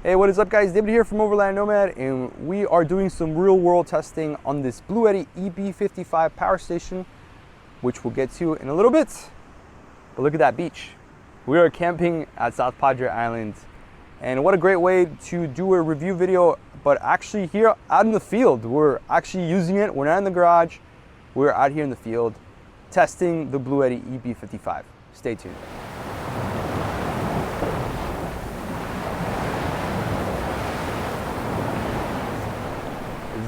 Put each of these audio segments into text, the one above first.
Hey, what is up guys? David here from Overlanding Nomad, and we are doing some real world testing on this Bluetti EB55 power station, which we'll get to in a little bit. But look at that beach. We are camping at South Padre Island, and what a great way to do a review video, but actually here out in the field. We're actually using it. We're not in the garage. We're out here in the field testing the Bluetti EB55. Stay tuned.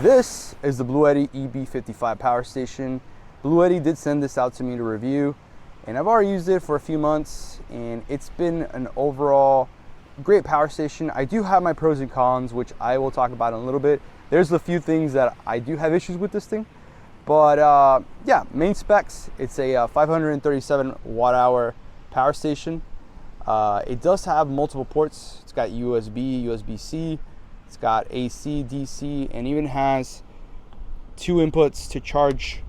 This is the Bluetti EB55 power station. Bluetti did send this out to me to review, and I've already used it for a few months, and it's been an overall great power station. I do have my pros and cons, which I will talk about in a little bit. There's a few things that I do have issues with this thing, but yeah, main specs, it's a 537 watt hour power station. It does have multiple ports. It's got USB, USB-C, it's got AC, DC, and even has 2 inputs to charge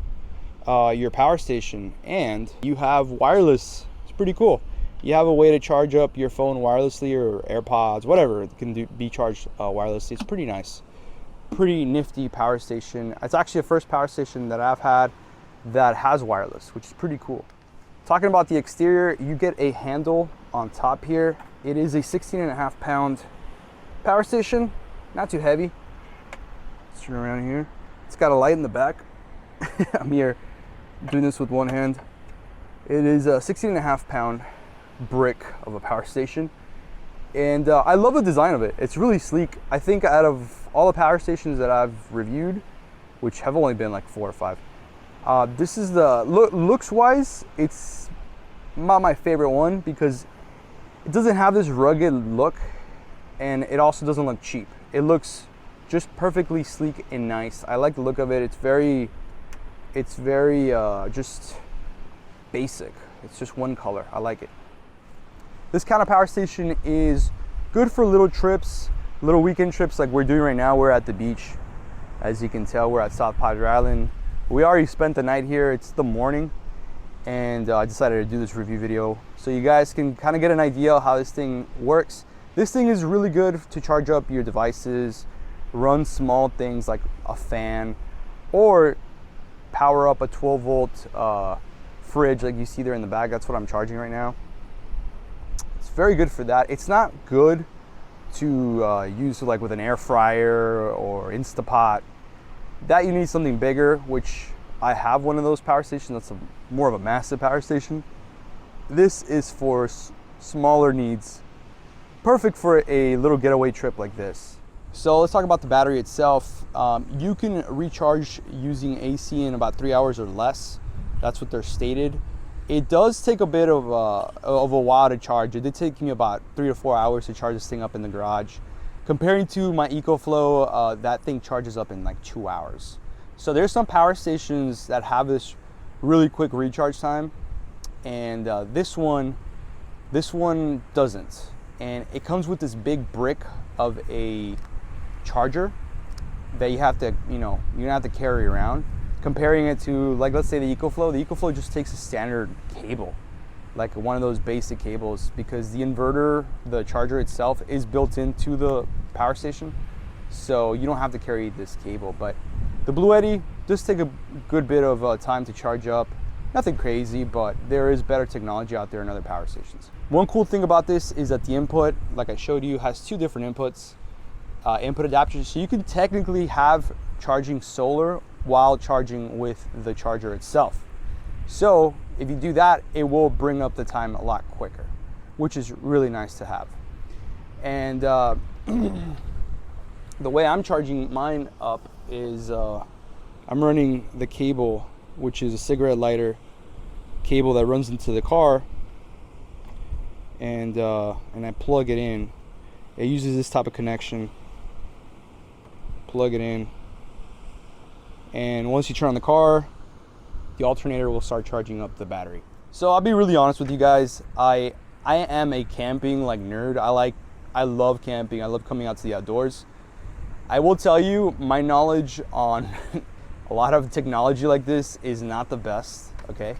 your power station. And you have wireless. It's pretty cool. You have a way to charge up your phone wirelessly, or AirPods, whatever. It can be charged wirelessly. It's pretty nice. Pretty nifty power station. It's actually the first power station that I've had that has wireless, which is pretty cool. Talking about the exterior, you get a handle on top here. It is a 16.5 pound power station. Not too heavy. Let's turn around here. It's got a light in the back. I'm here doing this with one hand. It is a 16.5 pound brick of a power station. And I love the design of it. It's really sleek. I think out of all the power stations that I've reviewed, which have only been like 4 or 5, this is the, looks wise, it's not my favorite one because it doesn't have this rugged look, and it also doesn't look cheap. It looks just perfectly sleek and nice. I like the look of it. It's very just basic. It's just one color. I like it. This kind of power station is good for little trips, little weekend trips like we're doing right now. We're at the beach. As you can tell, we're at South Padre Island. We already spent the night here. It's the morning, and I decided to do this review video so you guys can kind of get an idea of how this thing works. This thing is really good to charge up your devices, run small things like a fan, or power up a 12 volt fridge like you see there in the back. That's what I'm charging right now. It's very good for that. It's not good to use like with an air fryer or Instapot. That you need something bigger, which I have one of those power stations. That's more of a massive power station. This is for smaller needs. Perfect for a little getaway trip like this. So let's talk about the battery itself. You can recharge using AC in about 3 hours or less. That's what they're stated. It does take a bit of a while to charge. It did take me about 3 to 4 hours to charge this thing up in the garage. Comparing to my EcoFlow, that thing charges up in like 2 hours. So there's some power stations that have this really quick recharge time, and this one doesn't. And it comes with this big brick of a charger that you have to, you don't have to carry around. Comparing it to, like, let's say the EcoFlow just takes a standard cable, like one of those basic cables, because the inverter, the charger itself, is built into the power station, so you don't have to carry this cable. But the Bluetti does take a good bit of time to charge up. Nothing crazy, but there is better technology out there in other power stations. One cool thing about this is that the input, like I showed you, has 2 different inputs, input adapters. So you can technically have charging solar while charging with the charger itself. So if you do that, it will bring up the time a lot quicker, which is really nice to have. And the way I'm charging mine up is I'm running the cable, which is a cigarette lighter cable that runs into the car, and I plug it in. It uses this type of connection. Plug it in, and once you turn on the car, the alternator will start charging up the battery. So I'll be really honest with you guys. I am a camping nerd. I love camping. I love coming out to the outdoors. I will tell you, my knowledge on a lot of technology like this is not the best, okay?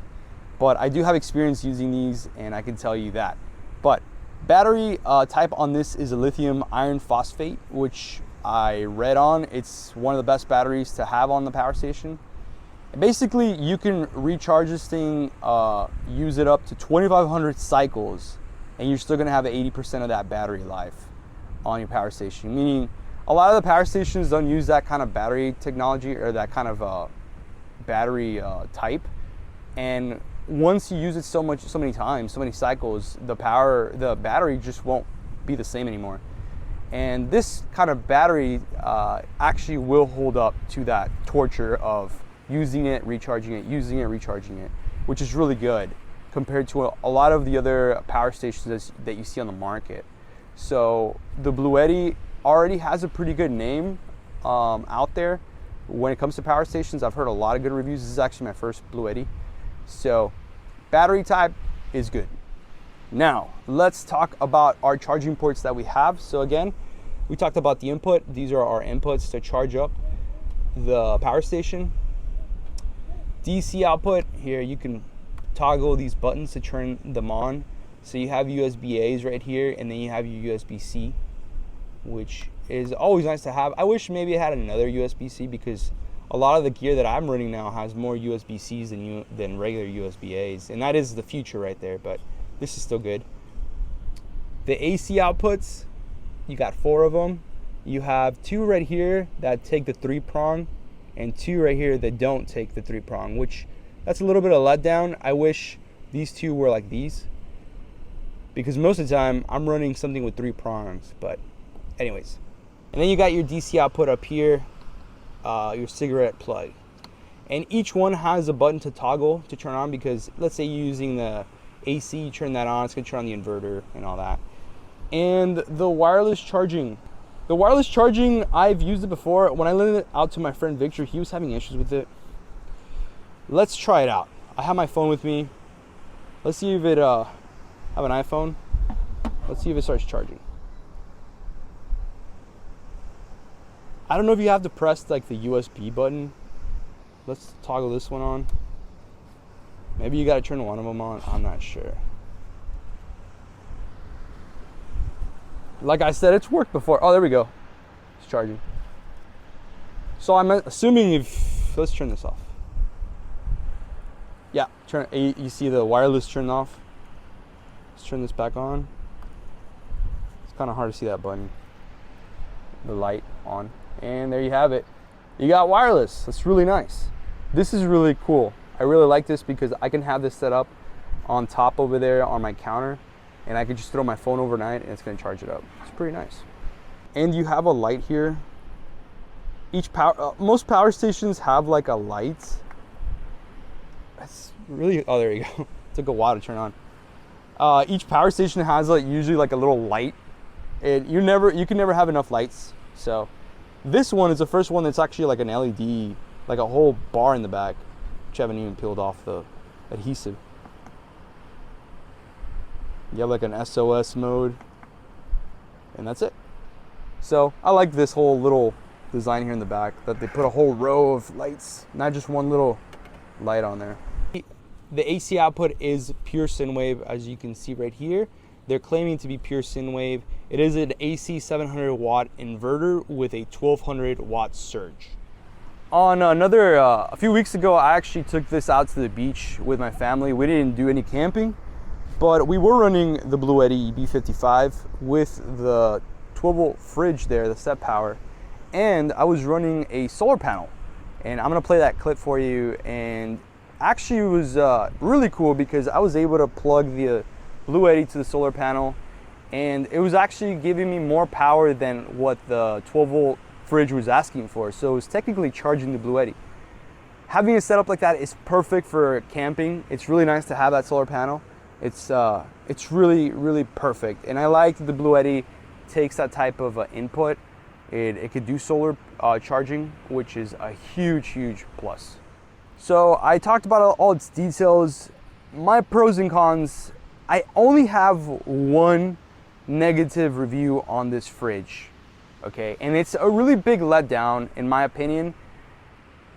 But I do have experience using these, and I can tell you that. But Battery type on this is a lithium iron phosphate, which I read on. It's one of the best batteries to have on the power station. And basically, you can recharge this thing, use it up to 2,500 cycles, and you're still gonna have 80% of that battery life on your power station. Meaning, a lot of the power stations don't use that kind of battery technology or that kind of battery type. And once you use it so many times, so many cycles, the battery just won't be the same anymore. And this kind of battery actually will hold up to that torture of using it, recharging it, using it, recharging it, which is really good compared to a lot of the other power stations that you see on the market. So the Bluetti already has a pretty good name out there when it comes to power stations. I've heard a lot of good reviews. This is actually my first Bluetti. So battery type is good. Now let's talk about our charging ports that we have. So again, we talked about the input. These are our inputs to charge up the power station. DC output, here you can toggle these buttons to turn them on. So you have USB-A's right here, and then you have your USB-C, which is always nice to have. I wish maybe it had another USB-C, because a lot of the gear that I'm running now has more USB-Cs than regular USB-A's, and that is the future right there, but this is still good. The AC outputs, you got 4 of them. You have 2 right here that take the 3-prong, and 2 right here that don't take the 3-prong, which that's a little bit of letdown. I wish these 2 were like these, because most of the time I'm running something with 3 prongs, but anyways. And then you got your DC output up here, your cigarette plug. And each one has a button to toggle to turn on, because let's say you're using the AC, you turn that on, it's gonna turn on the inverter and all that. And the wireless charging. The wireless charging, I've used it before. When I lent it out to my friend Victor, he was having issues with it. Let's try it out. I have my phone with me. Let's see if it, I have an iPhone. Let's see if it starts charging. I don't know if you have to press like the USB button. Let's toggle this one on. Maybe you gotta turn one of them on, I'm not sure. Like I said, it's worked before. Oh, there we go. It's charging. So I'm assuming let's turn this off. Yeah, you see the wireless turned off. Let's turn this back on. It's kind of hard to see that button. The light on. And there you have it. You got wireless. That's really nice. This is really cool. I really like this because I can have this set up on top over there on my counter, and I could just throw my phone overnight and it's gonna charge it up. It's pretty nice. And you have a light here. Most power stations have like a light. It's really, oh, there you go. It took a while to turn on. Each power station has like usually like a little light. You can never have enough lights. So this one is the first one that's actually like an LED, like a whole bar in the back, which I haven't even peeled off the adhesive. You have like an SOS mode, and that's it. So I like this whole little design here in the back, that they put a whole row of lights, not just one little light on there. The AC output is pure sine wave, as you can see right here. They're claiming to be pure sine wave. It is an AC 700 watt inverter with a 1200 watt surge. On a few weeks ago, I actually took this out to the beach with my family. We didn't do any camping, but we were running the Bluetti EB55 with the 12 volt fridge there, the step power, and I was running a solar panel. And I'm gonna play that clip for you. And actually it was really cool because I was able to plug the Bluetti to the solar panel, and it was actually giving me more power than what the 12 volt fridge was asking for. So it was technically charging the Bluetti. Having it set up like that is perfect for camping. It's really nice to have that solar panel. It's really, really perfect. And I like the Bluetti takes that type of input. It could do solar charging, which is a huge, huge plus. So I talked about all its details. My pros and cons, I only have one negative review on this fridge, okay? And it's a really big letdown in my opinion.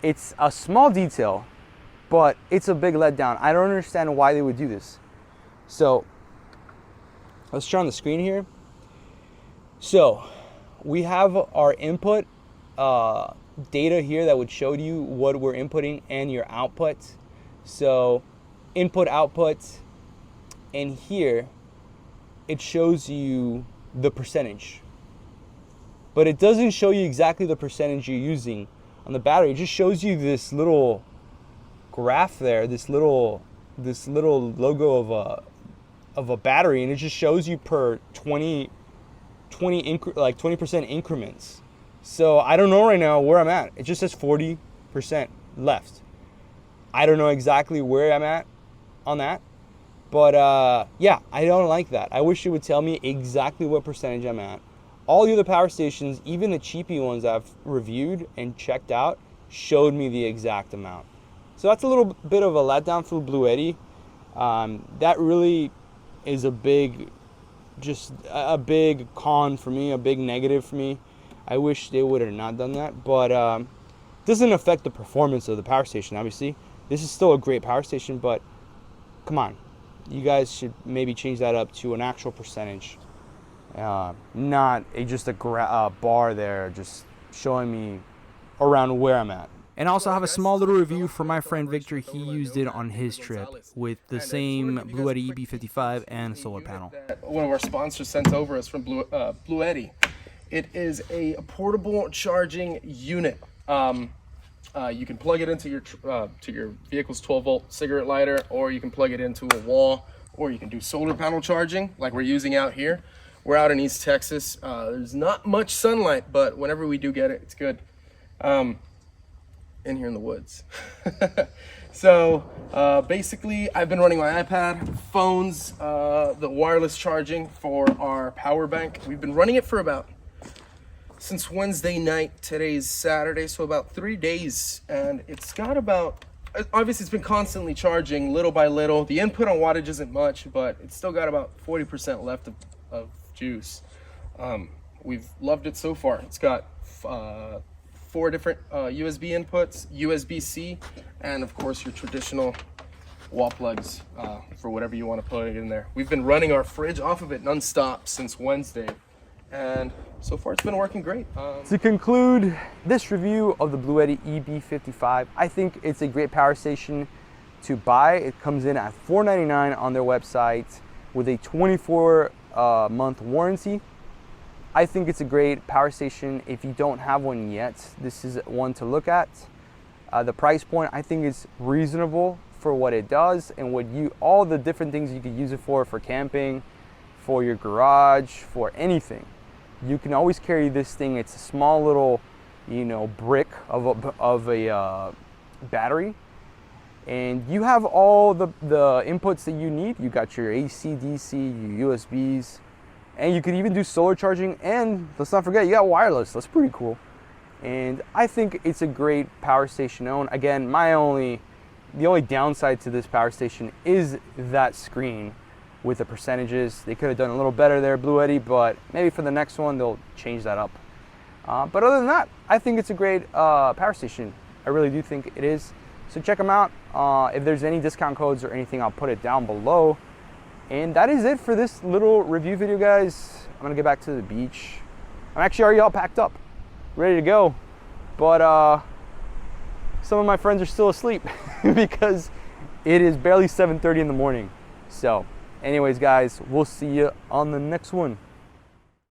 It's a small detail, but it's a big letdown. I don't understand why they would do this. So let's try on the screen here. So we have our input data here that would show you what we're inputting and your output. So input, output, and here it shows you the percentage, but it doesn't show you exactly the percentage you're using on the battery. It just shows you this little graph there, this little logo of a battery, and it just shows you per 20% increments. So I don't know right now where I'm at. It just says 40% left. I don't know exactly where I'm at on that, but yeah, I don't like that. I wish it would tell me exactly what percentage I'm at. All the other power stations, even the cheapy ones I've reviewed and checked out, showed me the exact amount. So that's a little bit of a letdown for Bluetti. That really is a big con for me, a big negative for me. I wish they would have not done that, but it doesn't affect the performance of the power station, obviously. This is still a great power station, but come on. You guys should maybe change that up to an actual percentage. Not just a bar there just showing me around where I'm at. And I also have a small little review for my friend Victor. He used it on his trip with the same Bluetti EB55 and solar panel. One of our sponsors sent over us from Bluetti. It is a portable charging unit. You can plug it into your vehicle's 12-volt cigarette lighter, or you can plug it into a wall, or you can do solar panel charging like we're using out here. We're out in East Texas. There's not much sunlight, but whenever we do get it, it's good. In here in the woods. So basically I've been running my iPad, phones, the wireless charging for our power bank. We've been running it for since Wednesday night. Today's Saturday, so about 3 days, and it's got about, obviously it's been constantly charging little by little. The input on wattage isn't much, but it's still got about 40% left of juice. We've loved it so far. It's got 4 different USB inputs, USB-C, and of course your traditional wall plugs for whatever you want to put it in there. We've been running our fridge off of it non-stop since Wednesday, and so far it's been working great. To conclude this review of the Bluetti EB55, I think it's a great power station to buy. It comes in at $499 on their website with a 24-month warranty. I think it's a great power station. If you don't have one yet, this is one to look at. The price point, I think, is reasonable for what it does and all the different things you could use it for camping, for your garage, for anything. You can always carry this thing. It's a small little, brick of a battery, and you have all the inputs that you need. You got your AC, DC, your USBs. And you could even do solar charging, and let's not forget, you got wireless. That's pretty cool. And I think it's a great power station to own. Again, the only downside to this power station is that screen with the percentages. They could have done a little better there, Bluetti, but maybe for the next one, they'll change that up. But other than that, I think it's a great power station. I really do think it is. So check them out. If there's any discount codes or anything, I'll put it down below. And that is it for this little review video, guys. I'm gonna get back to the beach. I'm actually already all packed up, ready to go. But some of my friends are still asleep because it is barely 7:30 in the morning. So anyways, guys, we'll see you on the next one.